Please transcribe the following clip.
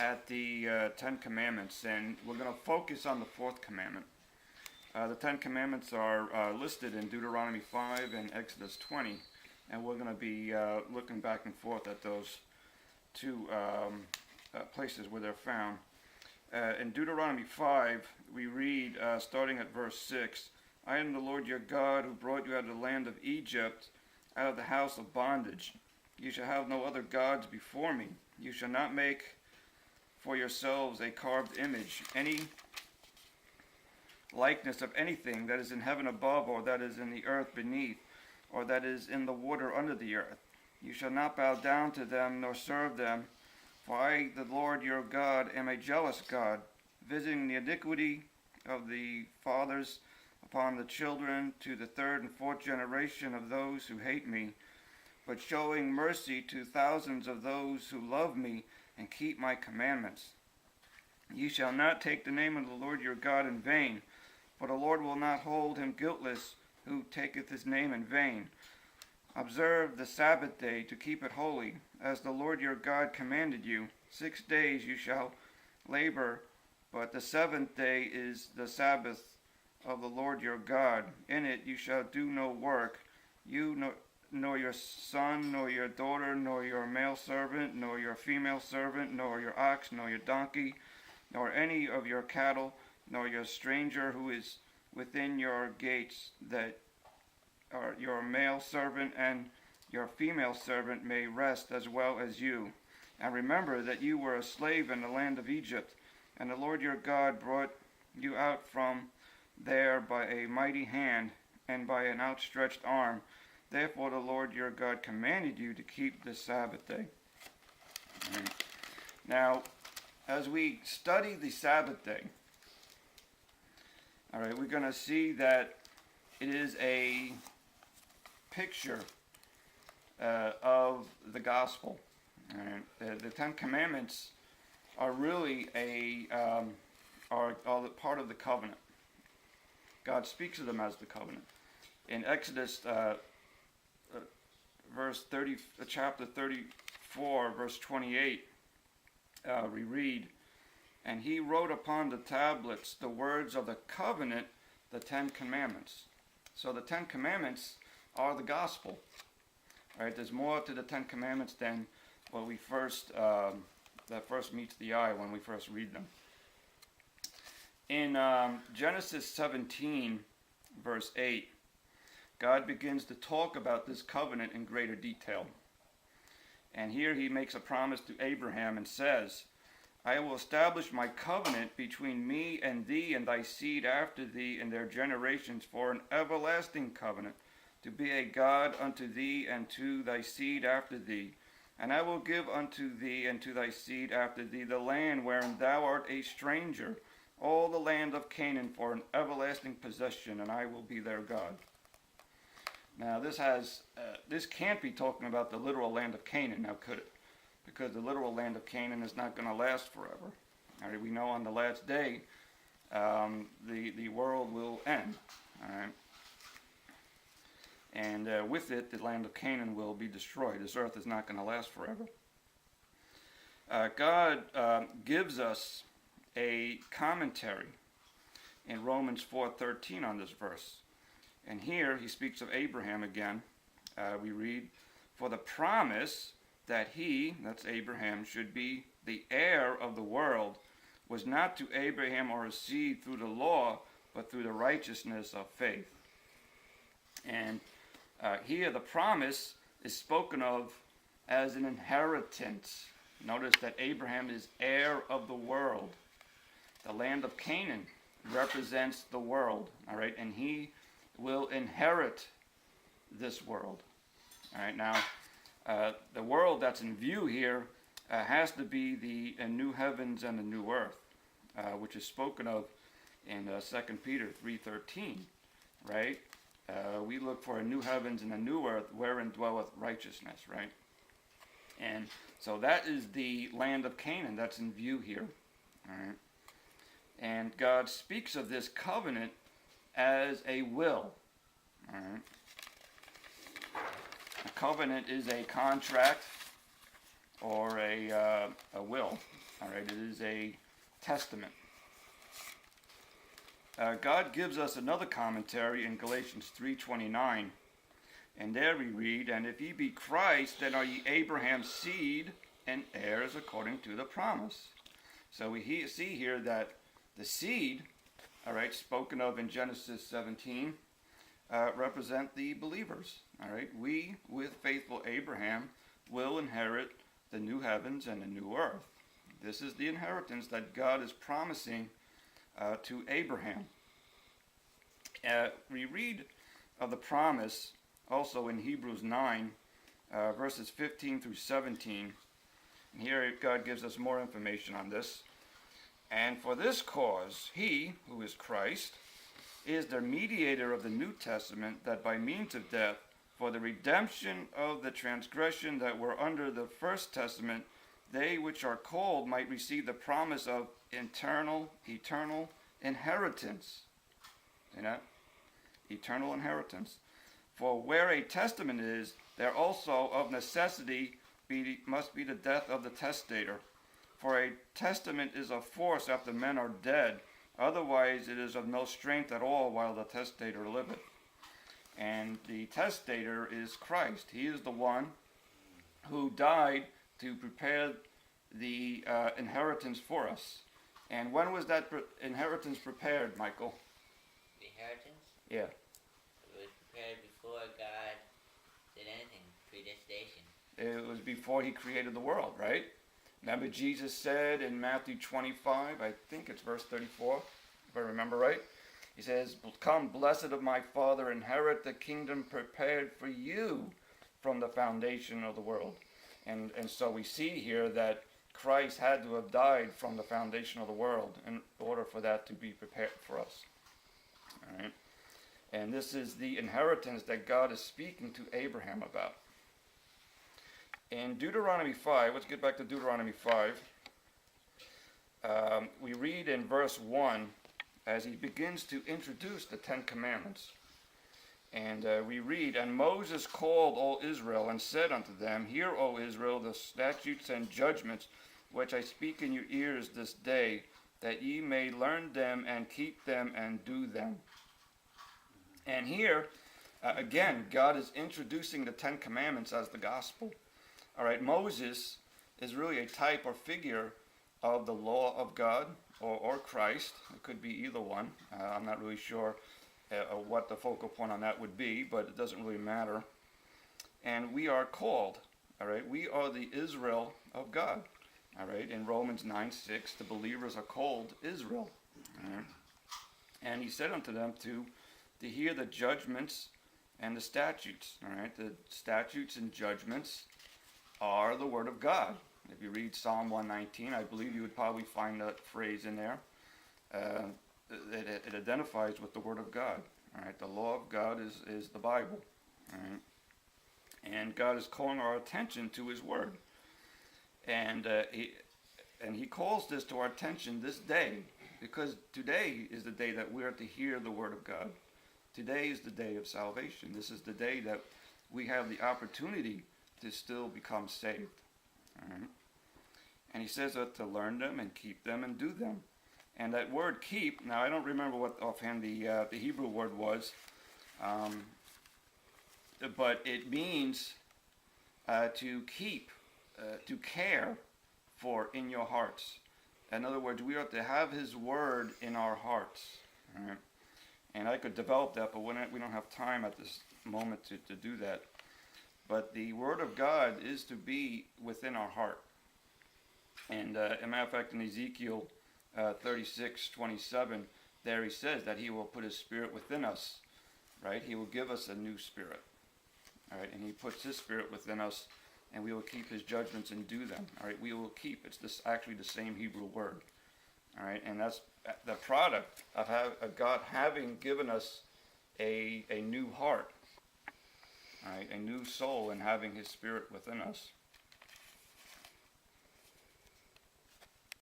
at the Ten Commandments, and we're going to focus on the fourth commandment. The Ten Commandments are listed in Deuteronomy 5 and Exodus 20, and we're going to be looking back and forth at those two places where they're found. In Deuteronomy 5, we read, starting at verse 6, I am the Lord your God who brought you out of the land of Egypt, out of the house of bondage. You shall have no other gods before me. You shall not make for yourselves a carved image, any likeness of anything that is in heaven above, or that is in the earth beneath, or that is in the water under the earth. You shall not bow down to them, nor serve them. For I, the Lord your God, am a jealous God, visiting the iniquity of the fathers upon the children to the third and fourth generation of those who hate me, but showing mercy to thousands of those who love me and keep my commandments. Ye shall not take the name of the Lord your God in vain, for the Lord will not hold him guiltless who taketh his name in vain. Observe the Sabbath day to keep it holy, as the Lord your God commanded you. 6 days you shall labor, but the seventh day is the Sabbath of the Lord your God. In it you shall do no work, you nor your son, nor your daughter, nor your male servant, nor your female servant, nor your ox, nor your donkey, nor any of your cattle, nor your stranger who is within your gates, that your male servant and your female servant may rest as well as you. And remember that you were a slave in the land of Egypt, and the Lord your God brought you out from there by a mighty hand and by an outstretched arm. Therefore the Lord your God commanded you to keep the Sabbath day. Right. Now, as we study the Sabbath day, all right, we're going to see that it is a picture of the gospel. Right. The Ten Commandments are really are part of the covenant. God speaks of them as the covenant. In Exodus chapter 34, verse 28, we read, and he wrote upon the tablets the words of the covenant, the Ten Commandments. So the Ten Commandments are the gospel. All right, there's more to the Ten Commandments than what we that first meets the eye when we first read them. In Genesis 17, verse 8, God begins to talk about this covenant in greater detail. And here he makes a promise to Abraham and says, I will establish my covenant between me and thee and thy seed after thee and their generations for an everlasting covenant, to be a God unto thee and to thy seed after thee. And I will give unto thee and to thy seed after thee the land wherein thou art a stranger, all the land of Canaan for an everlasting possession, and I will be their God. Now this can't be talking about the literal land of Canaan, now could it? Because the literal land of Canaan is not going to last forever. All right, we know on the last day the world will end. All right, and with it the land of Canaan will be destroyed. This earth is not going to last forever. God gives us a commentary in Romans 4:13 on this verse. And here he speaks of Abraham again. We read, for the promise that he, that's Abraham, should be the heir of the world was not to Abraham or his seed through the law, but through the righteousness of faith. And here the promise is spoken of as an inheritance. Notice that Abraham is heir of the world. The land of Canaan represents the world, all right, and he will inherit this world. All right, now the world that's in view here has to be the new heavens and the new earth, which is spoken of in 2 Peter 3:13, right? We look for a new heavens and a new earth wherein dwelleth righteousness, right? And so that is the land of Canaan that's in view here, all right? And God speaks of this covenant as a will. All right. A covenant is a contract or a will. All right. right? It is a testament. God gives us another commentary in Galatians 3:29, and there we read, "And if ye be Christ, then are ye Abraham's seed and heirs according to the promise." So we see here that the seed, all right, spoken of in Genesis 17, represent the believers. All right, we with faithful Abraham will inherit the new heavens and the new earth. This is the inheritance that God is promising to Abraham. We read of the promise also in Hebrews 9, verses 15 through 17. And here God gives us more information on this. "And for this cause, he, who is Christ, is the mediator of the New Testament, that by means of death, for the redemption of the transgression that were under the first testament, they which are called might receive the promise of eternal inheritance." You know? Eternal inheritance. "For where a testament is, there also of necessity must be the death of the testator. For a testament is of force after men are dead, otherwise it is of no strength at all while the testator liveth." And the testator is Christ. He is the one who died to prepare the inheritance for us. And when was that inheritance prepared, Michael? The inheritance? Yeah. It was prepared before God did anything, predestination. It was before he created the world, right? Remember Jesus said in Matthew 25, I think it's verse 34, if I remember right. He says, "Come, blessed of my Father, inherit the kingdom prepared for you from the foundation of the world." And so we see here that Christ had to have died from the foundation of the world in order for that to be prepared for us. All right? And this is the inheritance that God is speaking to Abraham about. In Deuteronomy 5, let's get back to Deuteronomy 5. We read in verse 1 as he begins to introduce the Ten Commandments. And we read, "And Moses called all Israel and said unto them, Hear, O Israel, the statutes and judgments which I speak in your ears this day, that ye may learn them and keep them and do them." And here, again, God is introducing the Ten Commandments as the gospel. All right, Moses is really a type or figure of the law of God or Christ. It could be either one. I'm not really sure what the focal point on that would be, but it doesn't really matter. And we are called, all right? We are the Israel of God, all right? In Romans 9:6, the believers are called Israel. All right? And he said unto them to hear the judgments and the statutes, all right? The statutes and judgments are the word of God. If you read Psalm 119, I believe you would probably find that phrase in there. It identifies with the word of God. All right, the law of God is the Bible. All right, and God is calling our attention to His word, and He calls this to our attention this day, because today is the day that we are to hear the word of God. Today is the day of salvation. This is the day that we have the opportunity to still become saved. All right, and He says that to learn them and keep them and do them. And that word "keep," now I don't remember what offhand the Hebrew word was, but it means to keep, to care for in your hearts. In other words, we are to have His word in our hearts. All right? And I could develop that, but we don't have time at this moment to do that. But the word of God is to be within our heart. And as a matter of fact, in Ezekiel 36:27, there he says that He will put His Spirit within us, right? He will give us a new spirit, all right? And He puts His Spirit within us, and we will keep His judgments and do them, all right? We will keep. It's actually the same Hebrew word, all right? And that's the product of God having given us a new heart, all right? A new soul, and having His Spirit within us.